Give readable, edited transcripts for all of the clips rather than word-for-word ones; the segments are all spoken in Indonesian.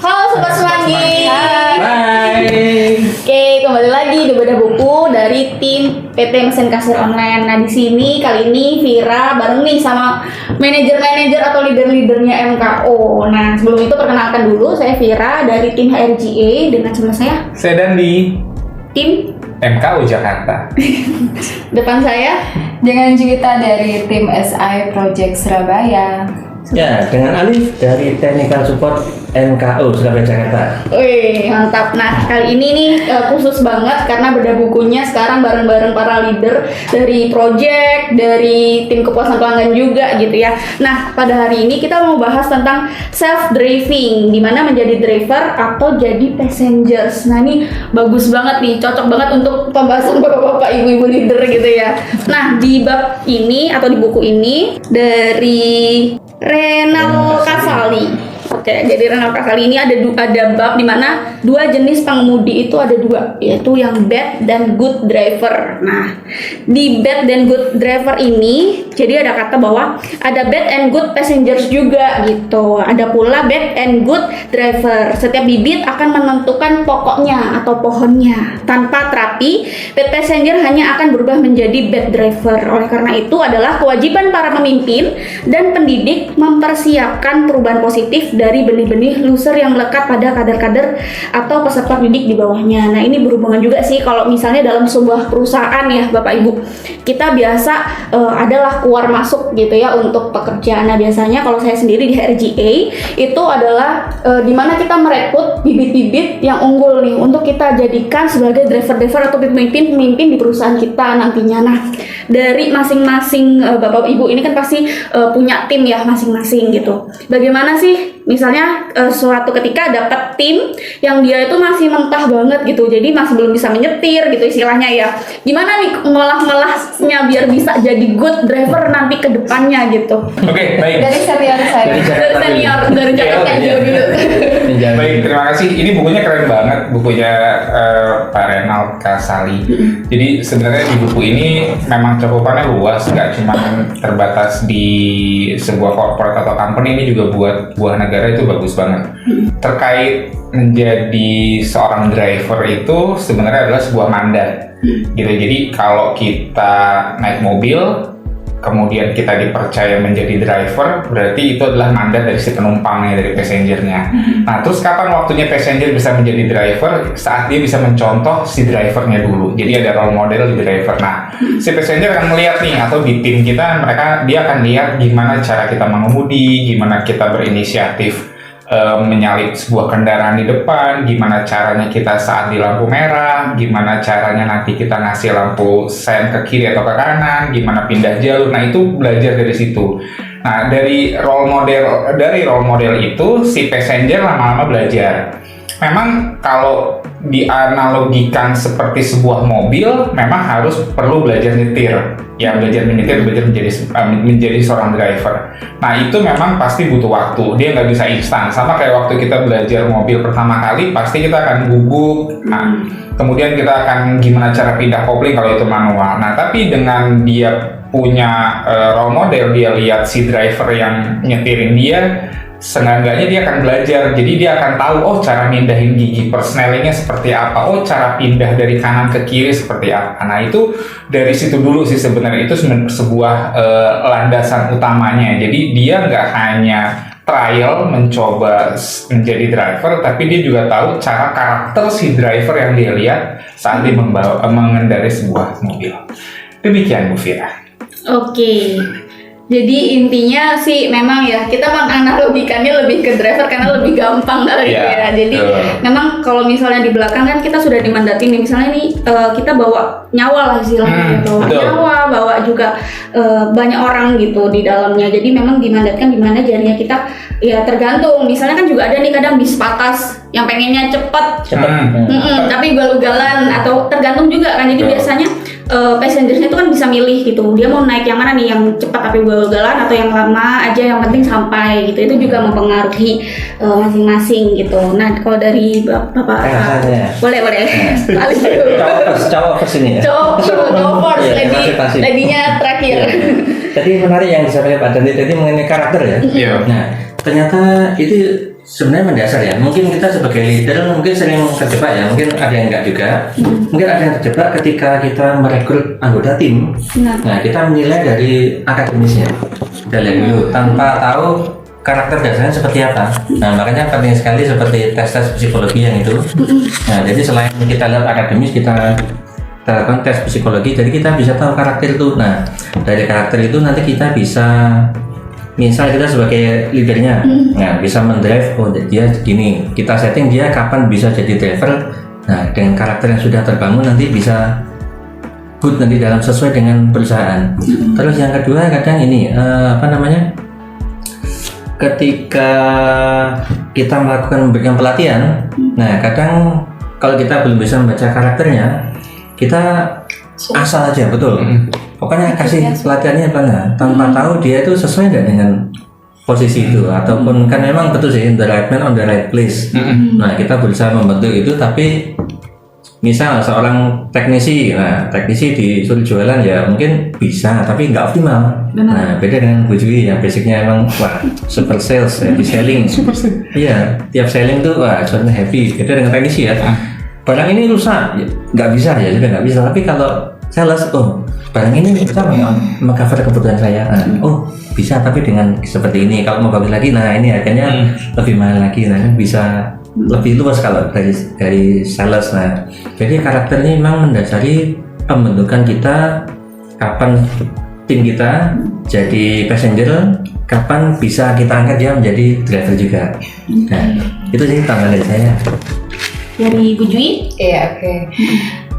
Halo Sobat Semanggi. Hai. Oke, kembali lagi di Bedah Buku dari tim PT Mesin Kasir Online. Nah, di sini kali ini Vira bareng nih sama manajer-manajer atau leader-leadernya MKO. Nah, sebelum itu perkenalkan dulu, saya Vira dari tim HRGA dengan sama saya Saya Dandi, tim MKU Jakarta. depan saya. Dengan Juwita dari tim SI Project Surabaya. Ya, dengan Alif dari Technical Support MKU Surabaya Jakarta. Wih, mantap. Nah, kali ini nih khusus banget karena Bedah Bukunya sekarang bareng-bareng para leader dari project, dari tim kepuasan pelanggan juga gitu ya. Nah, pada hari ini kita mau bahas tentang self-driving, di mana menjadi driver atau jadi passengers. Nah, ini bagus banget nih, cocok banget untuk pembahasan bapak-bapak, ibu-ibu leader gitu ya. Nah, di bab ini atau di buku ini dari Renal Kasali. Oke, jadi Renal Kasali ini ada bab di mana dua jenis pengemudi itu ada dua, yaitu yang bad dan good driver. Nah, di bad dan good driver ini, jadi ada kata bahwa ada bad and good passengers juga gitu. Ada pula bad and good driver. Setiap bibit akan menentukan pokoknya atau pohonnya. Tanpa terapi, bad passenger hanya akan berubah menjadi bad driver. Oleh karena itu adalah kewajiban para pemimpin dan pendidik mempersiapkan perubahan positif dari benih-benih loser yang melekat pada kader-kader atau peserta didik di bawahnya. Nah, ini berhubungan juga sih kalau misalnya dalam sebuah perusahaan ya Bapak Ibu, kita biasa adalah keluar masuk gitu ya untuk pekerjaan. Nah, biasanya kalau saya sendiri di HRGA itu adalah di mana kita merekrut bibit-bibit yang unggul nih untuk kita jadikan sebagai driver-driver atau pemimpin di perusahaan kita nantinya. Nah, dari masing-masing Bapak Ibu ini kan pasti punya tim ya masing-masing gitu. Bagaimana sih misalnya suatu ketika dapat tim yang dia itu masih mentah banget gitu, jadi masih belum bisa menyetir gitu istilahnya ya. Gimana nih ngolah-ngolahnya biar bisa jadi good driver nanti ke depannya gitu. Oke, baik. Dari senior saya. Dari senior, dari Jakarta jauh dulu. Baik, terima kasih. Ini bukunya keren banget, bukunya Pak Renal Kasali. Jadi sebenarnya di buku ini memang cakupannya luas, nggak cuma terbatas di sebuah corporate atau company, ini juga buat buah negara itu bagus banget. Terkait menjadi seorang driver itu sebenarnya adalah sebuah mandat gitu. Jadi kalau kita naik mobil kemudian kita dipercaya menjadi driver, berarti itu adalah mandat dari si penumpangnya, dari passengernya. Nah, terus kapan waktunya passenger bisa menjadi driver? Saat dia bisa mencontoh si drivernya dulu. Jadi ada role model di driver. Nah, si passenger akan melihat nih, atau di tim kita, dia akan lihat gimana cara kita mengemudi, gimana kita berinisiatif menyalip sebuah kendaraan di depan, gimana caranya kita saat di lampu merah, gimana caranya nanti kita ngasih lampu sen ke kiri atau ke kanan, gimana pindah jalur. Nah, itu belajar dari situ. Nah, dari role model itu si passenger lama-lama belajar. Memang kalau dianalogikan seperti sebuah mobil, memang harus perlu belajar nyetir. Ya, belajar menjadi seorang driver. Nah, itu memang pasti butuh waktu. Dia nggak bisa instan. Sama kayak waktu kita belajar mobil pertama kali, pasti kita akan gugup. Nah, kemudian kita akan gimana cara pindah kopling kalau itu manual. Nah, tapi dengan dia punya role model, dia lihat si driver yang nyetirin dia, seenggaknya dia akan belajar. Jadi dia akan tahu, oh cara mindahin gigi persnelingnya seperti apa, oh cara pindah dari kanan ke kiri seperti apa. Nah, itu dari situ dulu sih sebenarnya, itu sebuah landasan utamanya. Jadi dia nggak hanya trial mencoba menjadi driver, tapi dia juga tahu cara karakter si driver yang dia lihat saat dia mengendarai sebuah mobil. Demikian Bu Vira. Oke. Jadi intinya sih memang ya kita menganalogikannya lebih ke driver karena lebih gampang kali ya. Jadi memang kalau misalnya di belakang kan kita sudah dimandatin nih, misalnya nih kita bawa nyawa lah istilahnya gitu. Nyawa, bawa juga banyak orang gitu di dalamnya. Jadi memang dimandatkan gimana jadinya kita ya tergantung. Misalnya kan juga ada nih kadang bis patas yang pengennya cepet. Tapi ugal-ugalan atau tergantung juga kan. Jadi biasanya passengersnya itu kan bisa milih gitu, dia mau naik yang mana nih, yang cepat tapi ugal-ugalan atau yang lama aja yang penting sampai gitu. Itu juga mempengaruhi masing-masing gitu. Nah, kalau dari Bapak boleh cowok first ini ya. Cowok first, ladinya terakhir. Tadi menarik yang disampaikan Pak Dandi tadi mengenai karakter ya. Iya. Nah, ternyata itu sebenarnya mendasar ya. Mungkin kita sebagai leader mungkin sering terjebak ya, mungkin ada yang enggak juga. Mungkin ada yang terjebak ketika kita merekrut anggota tim. Nah, kita menilai dari akademisnya. Kita lihat dulu tanpa tahu karakter dasarnya seperti apa. Nah, makanya penting sekali seperti tes psikologi yang itu. Nah, jadi selain kita lihat akademis, kita lakukan tes psikologi, jadi kita bisa tahu karakter itu. Nah, dari karakter itu nanti kita bisa, misal kita sebagai leadernya, nah bisa mendrive, oh dia gini, kita setting dia kapan bisa jadi driver. Nah, dengan karakter yang sudah terbangun nanti bisa good nanti dalam sesuai dengan perusahaan. Terus yang kedua kadang ini ketika kita memberikan pelatihan, nah kadang kalau kita belum bisa membaca karakternya, kita asal aja, betul. Pokoknya kasih pelatihannya apa tanpa tahu dia itu sesuai nggak dengan posisi itu, ataupun kan memang betul sih the right man on the right place. Nah, kita berusaha membentuk itu, tapi misal seorang teknisi, nah teknisi disuruh jualan ya mungkin bisa, tapi nggak optimal. Nah, beda dengan Bu Jui yang basicnya emang wah super sales, happy selling. Iya, tiap selling tuh wah sebenarnya happy. Beda dengan teknisi ya. Barang ini rusak, ya, nggak bisa ya juga nggak bisa. Tapi kalau sales, oh barang ini bisa meng-cover kebutuhan saya. Nah, oh bisa, tapi dengan seperti ini. Kalau mau bagus lagi, nah ini harganya lebih mahal lagi. Nah kan bisa lebih luas kalau dari sales. Nah, jadi karakternya memang mendasari pembentukan kita, kapan tim kita jadi passenger, kapan bisa kita angkat dia menjadi driver juga. Nah, itu sih tambahan dari saya. Dari Bu Jui? Iya, oke.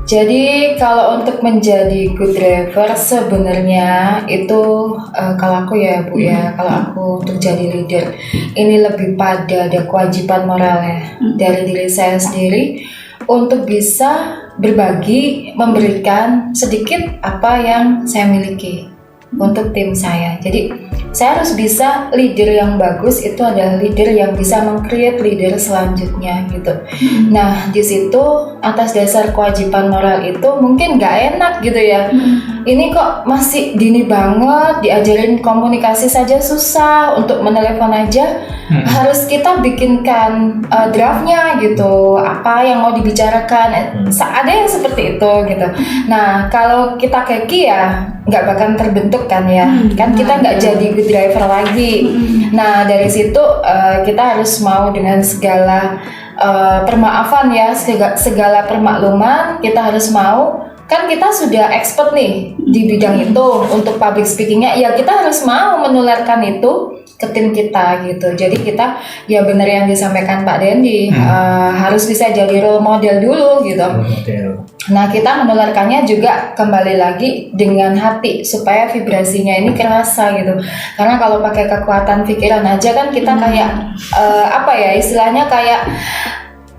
Jadi kalau untuk menjadi good driver sebenarnya itu kalau aku ya Bu ya, kalau aku untuk jadi leader ini lebih pada ada kewajiban moral ya dari diri saya sendiri untuk bisa berbagi, memberikan sedikit apa yang saya miliki untuk tim saya. Jadi saya harus bisa leader yang bagus itu adalah leader yang bisa meng-create leader selanjutnya gitu. Nah di situ atas dasar kewajiban moral itu mungkin nggak enak gitu ya. Ini kok masih dini banget, diajarin komunikasi saja susah, untuk menelepon aja harus kita bikinkan draftnya gitu, apa yang mau dibicarakan. Ada yang seperti itu gitu. Nah kalau kita keki ya nggak bakal terbentuk kan ya, kan kita nggak jadi good driver lagi. Nah dari situ kita harus mau dengan segala permaafan ya, segala permakluman kita harus mau. Kan kita sudah expert nih di bidang itu untuk public speakingnya, ya kita harus mau menularkan itu ke tim kita gitu. Jadi kita ya benar yang disampaikan Pak Dendi, harus bisa jadi role model dulu gitu. Nah kita menularkannya juga kembali lagi dengan hati supaya vibrasinya ini kerasa gitu. Karena kalau pakai kekuatan pikiran aja kan kita kayak istilahnya kayak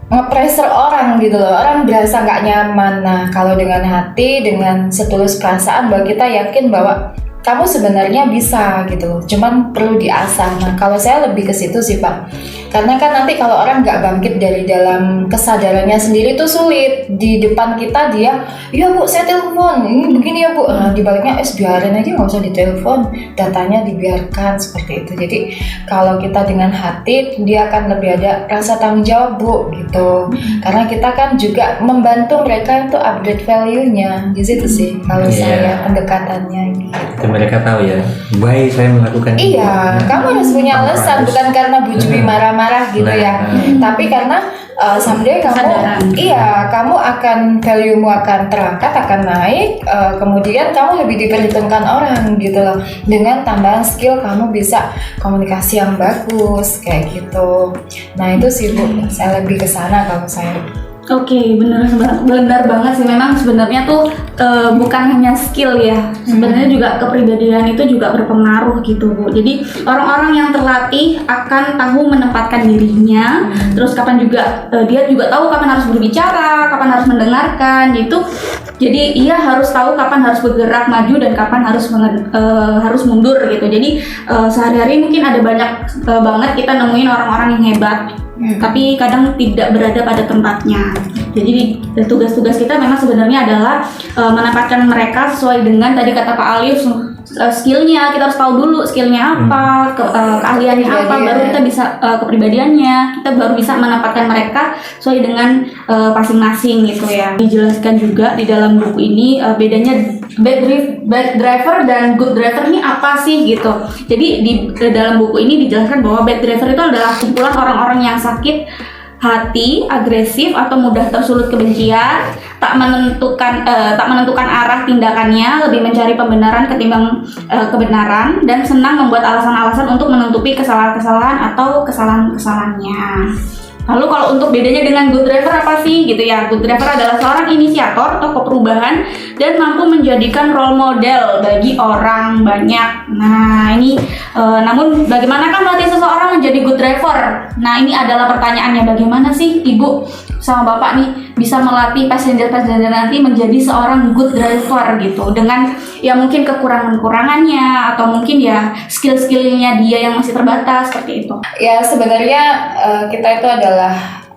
nge-pressure orang gitu loh, orang berasa nggak nyaman. Nah kalau dengan hati, dengan setulus perasaan bahwa kita yakin bahwa kamu sebenarnya bisa gitu, cuman perlu diasah. Nah kalau saya lebih ke situ sih Pak, karena kan nanti kalau orang nggak bangkit dari dalam kesadarannya sendiri tuh sulit. Di depan kita dia, iya Bu saya telepon, ini begini ya Bu, nah, dibaliknya biarin aja nggak usah ditelepon, datanya dibiarkan seperti itu. Jadi kalau kita dengan hati, dia akan lebih ada rasa tanggung jawab Bu gitu, karena kita kan juga membantu mereka untuk upgrade value-nya di situ sih kalau saya pendekatannya gitu. Mereka tahu ya, why saya melakukan ini. Iya, kamu harus punya alasan, bukan karena Bu Jui marah-marah gitu ya, tapi karena someday kamu akan value-mu akan terangkat, akan naik, kemudian kamu lebih diperhitungkan orang gitu loh. Dengan tambahan skill kamu bisa komunikasi yang bagus kayak gitu. Nah itu sih Bu, saya lebih ke sana kalau saya. Oke, benar banget sih. Memang sebenarnya tuh bukan hanya skill ya, sebenarnya juga kepribadian itu juga berpengaruh gitu Bu. Jadi orang-orang yang terlatih akan tahu menempatkan dirinya, terus kapan juga dia juga tahu kapan harus berbicara, kapan harus mendengarkan gitu. Jadi ia harus tahu kapan harus bergerak maju dan kapan harus mundur gitu. Jadi sehari-hari mungkin ada banyak banget kita nemuin orang-orang yang hebat, tapi kadang tidak berada pada tempatnya. Jadi tugas-tugas kita memang sebenarnya adalah menempatkan mereka sesuai dengan tadi kata Pak Alif, skillnya, kita harus tahu dulu skillnya apa, keahliannya apa, baru kita bisa kepribadiannya, kita baru bisa menempatkan mereka sesuai dengan masing-masing gitu ya. Dijelaskan juga di dalam buku ini bedanya bad driver dan good driver ini apa sih gitu. Jadi di dalam buku ini dijelaskan bahwa bad driver itu adalah kumpulan orang-orang yang sakit hati, agresif atau mudah tersulut kebencian, tak menentukan arah tindakannya, lebih mencari pembenaran ketimbang kebenaran, dan senang membuat alasan-alasan untuk menutupi kesalahan-kesalahan atau kesalahan-kesalahannya. Lalu kalau untuk bedanya dengan good driver apa sih gitu ya? Good driver adalah seorang inisiator, tokoh perubahan, dan mampu menjadikan role model bagi orang banyak. Nah ini, namun bagaimanakah melatih seseorang menjadi good driver? Nah ini adalah pertanyaannya, bagaimana sih Ibu sama Bapak nih bisa melatih passenger-passenger nanti menjadi seorang good driver gitu, dengan ya mungkin kekurangan-kekurangannya atau mungkin ya skill-skillnya dia yang masih terbatas seperti itu. Ya sebenarnya kita itu adalah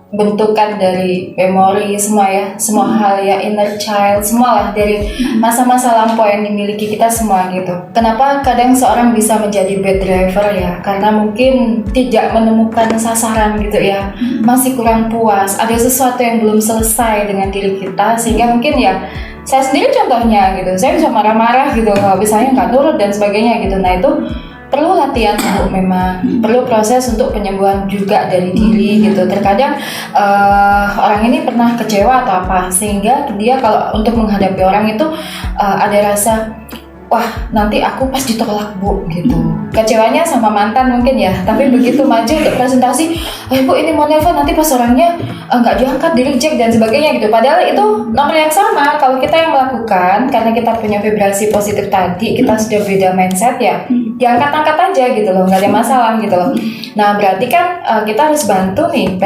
bentukan dari memori semua ya, semua hal ya, inner child, semua lah dari masa-masa lampau yang dimiliki kita semua gitu. Kenapa kadang seorang bisa menjadi bad driver ya? Karena mungkin tidak menemukan sasaran gitu ya, masih kurang puas, ada sesuatu yang belum selesai dengan diri kita, sehingga mungkin ya saya sendiri contohnya gitu, saya bisa marah-marah gitu, kalau misalnya nggak nurut dan sebagainya gitu. Nah itu perlu latihan Bu, memang perlu proses untuk penyembuhan juga dari diri gitu. Terkadang orang ini pernah kecewa atau apa, sehingga dia kalau untuk menghadapi orang itu ada rasa, wah nanti aku pas ditolak Bu gitu. Kecewanya sama mantan mungkin ya, tapi begitu maju untuk presentasi, Bu ini mau nelfon, nanti pas orangnya nggak diangkat, di reject dan sebagainya gitu. Padahal itu nomor yang sama, kalau kita yang melakukan, karena kita punya vibrasi positif tadi, kita sudah beda mindset ya, diangkat-angkat aja gitu loh, nggak ada masalah gitu loh. Nah berarti kan kita harus bantu nih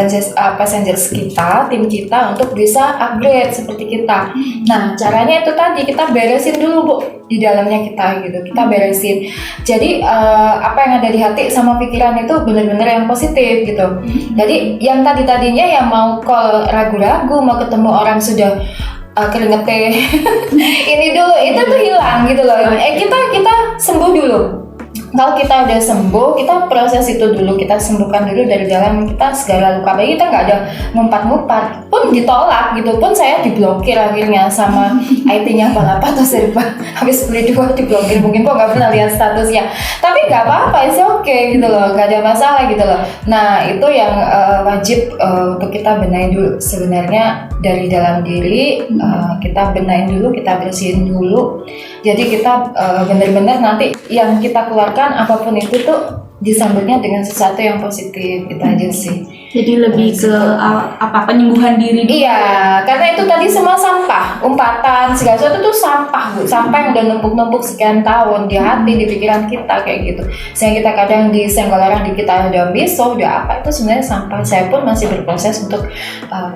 passengers kita, tim kita untuk bisa upgrade seperti kita. Nah caranya itu tadi, kita beresin dulu Bu di dalamnya kita gitu, kita beresin. Jadi apa yang ada di hati sama pikiran itu benar-benar yang positif gitu. Jadi yang tadinya yang mau call ragu-ragu, mau ketemu orang sudah keringetnya ini dulu, itu tuh hilang gitu loh. Kita sembuh dulu. Kalau kita udah sembuh, kita proses itu dulu, kita sembuhkan dulu dari dalam kita segala luka baik. Kita nggak ada ngumpat-ngumpat, pun ditolak gitu, pun saya diblokir akhirnya sama IT-nya Bang apa atau Serba, habis beli 2 diblokir, mungkin kok nggak pernah lihat statusnya, tapi nggak apa-apa, itu oke gitu loh, nggak ada masalah gitu loh. Nah itu yang wajib untuk kita benahin dulu sebenarnya dari dalam diri, kita benahin dulu, kita bersihin dulu. Jadi kita benar-benar nanti yang kita keluarkan apapun itu tuh disambutnya dengan sesuatu yang positif, gitu aja sih. Jadi lebih ke penyembuhan diri. Iya, karena itu tadi semua sampah, umpatan, segala sesuatu tuh sampah Bu, sampah yang udah numpuk-numpuk sekian tahun di hati, di pikiran kita kayak gitu. Sehingga kita kadang disenggol orang, di kita udah biso, udah apa, itu sebenarnya sampah. Saya pun masih berproses untuk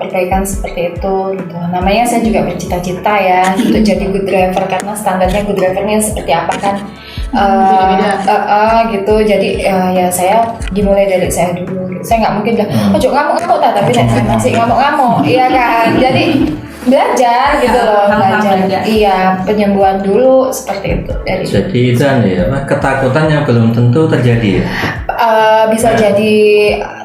perbaikan seperti itu gitu. Namanya saya juga bercita-cita ya untuk jadi good driver, karena standarnya good drivernya seperti apa kan gitu. Jadi ya saya dimulai dari saya dulu gitu. Saya nggak mungkin bilang ojo ngamuk-ngamuk tapi saya masih ngamuk-ngamuk, iya kan. Jadi belajar gitu loh, belajar. Iya, penyembuhan dulu seperti itu. Jadi itu ya, ketakutan yang belum tentu terjadi ya. Bisa jadi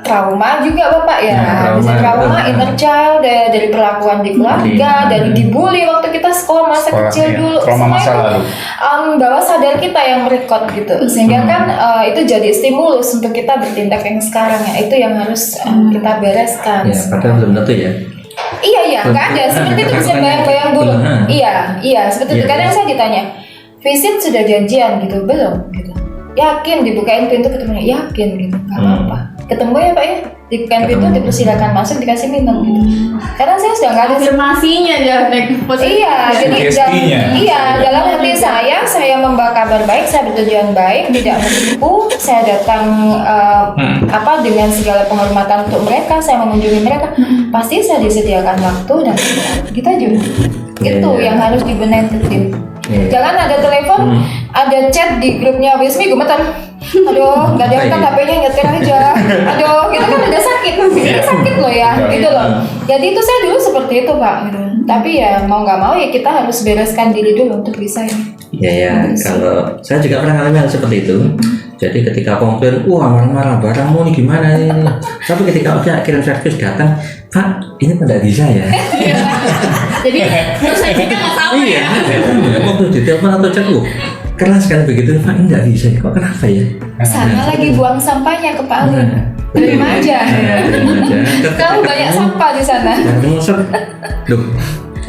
trauma juga Bapak ya. Bisa trauma inner child dari perlakuan di keluarga, dari dibully waktu kita sekolah masa kecil dulu. Trauma masa lalu. Bawah sadar kita yang merekod gitu, sehingga kan itu jadi stimulus untuk kita bertindak yang sekarang ya. Itu yang harus kita bereskan. Ya, padahal belum tentu ya. Iya, nggak ada. Seperti itu bisa bayang-bayang dulu. Iya, seperti itu. Kadang saya ditanya, visit sudah janjian gitu, belum? Gitu. Yakin dibukain pintu ketemunya, yakin gitu, nggak apa-apa. Ketemu ya Pak ya, dibukain pintu, dipersilakan masuk, dikasih minum gitu. Karena saya sudah nggak ada afirmasinya ya, iya, jadi dalam hati saya membawa kabar baik, saya bertujuan baik, tidak menipu, saya datang dengan segala penghormatan untuk mereka, saya mengunjungi mereka, pasti saya disediakan waktu dan kita juga. Itu yang harus dibenahi tim. Jangan ada telepon, ada chat di grupnya Wismi gemetar. Aduh, nggak diangkat HP-nya, nyetir aja. Aduh, kita kan udah sakit, kita sakit loh ya, gitu loh. Jadi itu saya dulu seperti itu Pak, gitu. Tapi ya mau nggak mau ya kita harus bereskan diri dulu untuk bisa ya. Ya ya, kalau saya juga pernah ngalamin hal seperti itu. Jadi ketika komplain, wah marah-marah barangmu nih gimana ini. Tapi ketika udah kirim servis datang, Pak, ini tidak bisa ya. Jadi persepsinya nggak sama Iya. ya. Waktu ditelepon atau chat, keras kan begitu, Pak, ini nggak bisa. Kok kenapa ya? Sana lagi buang sampahnya ke Pak Alun. Terima aja. Terima aja. Kamu banyak sampah di sana. Dan ketemu Sob, loh,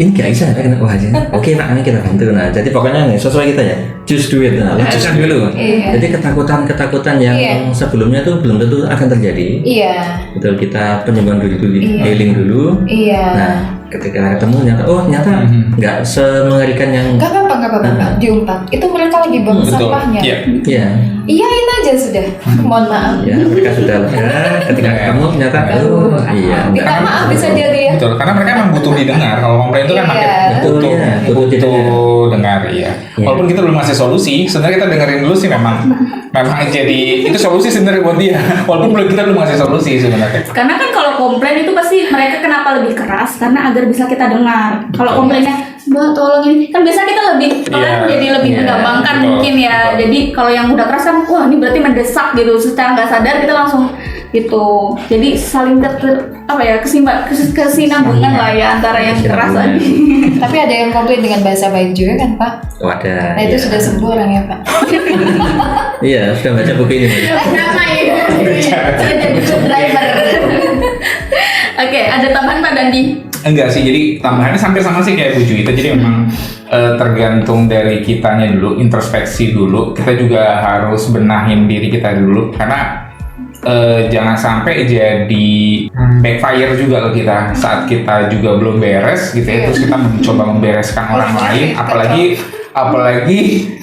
ini gak bisa kan? Wah aja. Oke Pak, ini kita bantu. Nah, jadi pokoknya nih sesuai kita ya. Just do it. Nah, lakukan dulu. Iya. Jadi ketakutan yang Iya. sebelumnya tuh belum tentu akan terjadi. Iya. Betul, kita penyembuhan dulu, Iya. healing dulu. Iya. Nah, ketika ketemu ternyata nggak semengerikan yang. Gak apa-apa Pak. Diumpat. Itu mereka lagi buang Betul. sampahnya. Iya. Iya. Iyain aja sudah. Mohon maaf. Ya, mereka sudah ketika ketemu ternyata iya. Minta maaf bisa jadi ya. Betul, karena mereka emang butuh didengar. Kalau komplain itu kan Iya. makin Betul, iya. Butuh butuh dengar, iya. Iya. Walaupun kita belum ngasih solusi, sebenarnya kita dengerin dulu sih memang jadi itu solusi sebenarnya buat dia. Walaupun kita belum ngasih solusi sebenarnya. Karena kan kalau komplain itu pasti mereka kenapa lebih keras karena agar bisa kita dengar. Kalau komplainnya, Mbak tolong ini, kan biasa kita lebih Iya. jadi lebih Iya, menggampangkan betul, mungkin ya. betul. Jadi kalau yang udah keras kan, wah ini berarti mendesak gitu. Secara nggak sadar kita langsung gitu. Jadi saling kesinambungan lah ya antara yang keras Kesinambungan. tadi. Tapi ada yang komplain dengan bahasa baik juga kan Pak? Wadah. Nah itu iya. sudah sembuh orangnya Pak. Iya, sudah baca buku ini. Pak. Ramai sudah jadi driver. Oke, ada tambahan Pak Dandi? Enggak sih, jadi tambahannya hampir sama sih kayak Bu Juwita. Jadi memang tergantung dari kitanya dulu, introspeksi dulu. Kita juga harus benahin diri kita dulu karena jangan sampai jadi backfire juga ke kita saat kita juga belum beres gitu ya. Terus kita mencoba membereskan orang lain, apalagi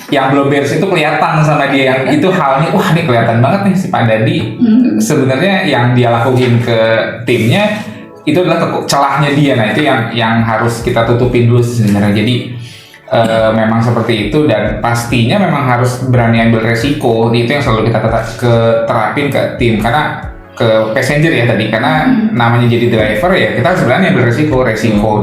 yang belum beres itu kelihatan sama dia yang itu halnya, wah ini kelihatan banget nih si Pak Dadi. Sebenarnya yang dia lakuin ke timnya itu adalah celahnya dia. Nah itu yang harus kita tutupin dulu sebenarnya. Jadi memang seperti itu dan pastinya memang harus berani ambil resiko. Itu yang selalu kita terapin ke tim karena ke passenger ya tadi, karena namanya jadi driver ya kita harus berani ambil resiko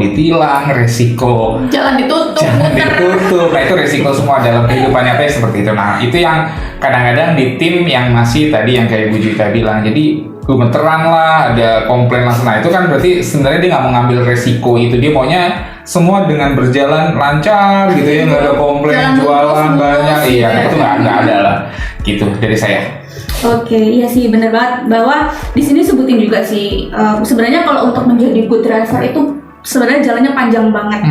ditilang, resiko Jalan ditutup, jangan muter. ditutup. Nah itu resiko semua dalam kehidupan nyata seperti itu. Nah itu yang kadang-kadang di tim yang masih tadi yang kayak Bu Juwita bilang, jadi gemeteran lah, ada komplain langsung. Nah itu kan berarti sebenarnya dia nggak mau ngambil resiko itu, dia maunya semua dengan berjalan lancar gitu ya, nggak ada komplain, Jalan jualan terus, banyak, terus, iya ya. itu nggak ada lah, gitu dari saya. Oke, iya sih bener banget bahwa di sini sebutin juga sih sebenarnya kalau untuk menjadi good driver itu sebenarnya jalannya panjang banget.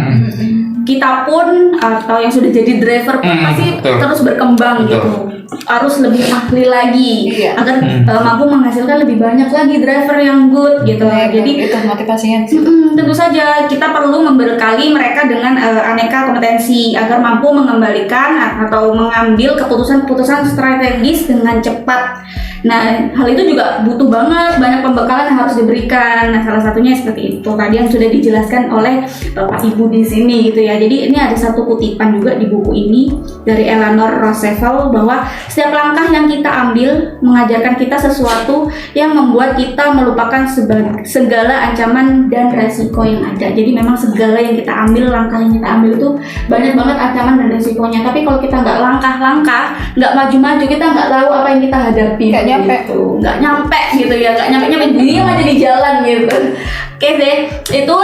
Kita pun atau yang sudah jadi driver pun pasti betul. terus berkembang Betul. gitu. Harus lebih ahli lagi Iya. agar mampu menghasilkan lebih banyak lagi driver yang good gitu. Jadi itu motivasinya. tentu saja kita perlu membekali mereka dengan aneka kompetensi agar mampu mengembalikan atau mengambil keputusan-keputusan strategis dengan cepat. Nah, hal itu juga butuh banget banyak pembekalan yang harus diberikan. Nah, salah satunya seperti itu tadi yang sudah dijelaskan oleh Bapak Ibu di sini gitu ya. Jadi ini ada satu kutipan juga di buku ini dari Eleanor Roosevelt bahwa setiap langkah yang kita ambil mengajarkan kita sesuatu yang membuat kita melupakan segala ancaman dan resiko yang ada. Jadi memang segala yang kita ambil, langkah yang kita ambil itu banyak banget ancaman dan resikonya. Tapi kalau kita nggak langkah-langkah, nggak maju-maju, kita nggak tahu apa yang kita hadapi. Nggak nyampe. Gitu. Nggak nyampe gitu ya, nggak nyampe dia aja di jalan gitu. Oke deh, itu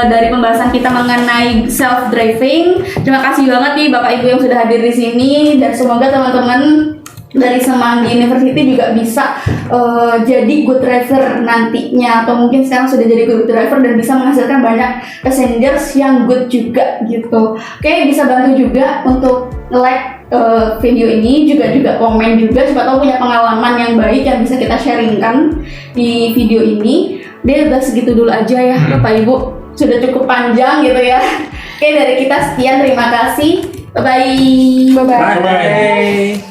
dari pembahasan kita mengenai self driving. Terima kasih banget nih Bapak Ibu yang sudah hadir di sini dan semoga teman-teman dari Semanggi University juga bisa jadi good driver nantinya, atau mungkin sekarang sudah jadi good driver dan bisa menghasilkan banyak passengers yang good juga gitu. Oke, bisa bantu juga untuk like video ini, juga komen juga, siapa tahu punya pengalaman yang baik yang bisa kita sharingkan di video ini. Dia udah segitu dulu aja ya Bapak Ibu, sudah cukup panjang gitu ya. Oke, dari kita sekian, terima kasih, bye bye. Bye bye. Bye.